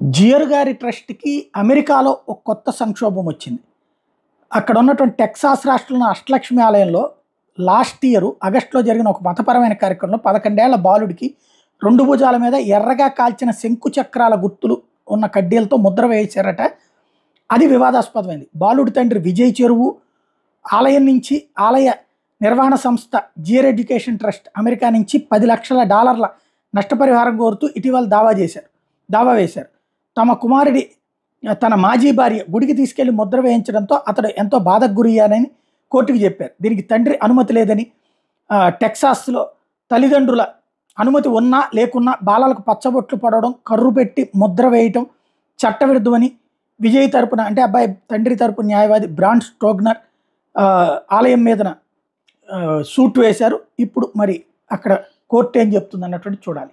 జియర్ గారి ట్రస్ట్‌కి అమెరికాలో ఒక కొత్త సంక్షోభం వచ్చింది. అక్కడ ఉన్నటువంటి టెక్సాస్ రాష్ట్రంలో అష్టలక్ష్మి ఆలయంలో లాస్ట్ ఇయర్ ఆగస్టులో జరిగిన ఒక మతపరమైన కార్యక్రమంలో 11 ఏళ్ల బాలుడికి 2 భుజాల మీద ఎర్రగా కాల్చిన శంకు చక్రాల గుర్తులు ఉన్న కడ్డీలతో ముద్ర వేశారట. అది వివాదాస్పదమైంది. బాలుడి తండ్రి విజయ్ చెరువు ఆలయం నుంచి ఆలయ నిర్వహణ సంస్థ జియర్ ఎడ్యుకేషన్ ట్రస్ట్ అమెరికా నుంచి $10 లక్షల నష్టపరిహారం కోరుతూ ఇటీవల దావా వేశారు. తమ కుమారుడి తన మాజీ భార్య గుడికి తీసుకెళ్లి ముద్ర వేయించడంతో అతడు ఎంతో బాధకు గురయ్యానని కోర్టుకు చెప్పారు. దీనికి తండ్రి అనుమతి లేదని, టెక్సాస్లో తల్లిదండ్రుల అనుమతి ఉన్నా లేకున్నా బాలలకు పచ్చబొట్లు పడడం, కర్రు పెట్టి ముద్ర వేయటం చట్టవిరుద్ధమని విజయ్ తరపున, అంటే అబ్బాయి తండ్రి తరపున న్యాయవాది బ్రాన్ స్టోగ్నర్ ఆలయం మీదన సూట్ వేశారు. ఇప్పుడు మరి అక్కడ కోర్టు ఏం చెప్తుంది అన్నటువంటి చూడాలి.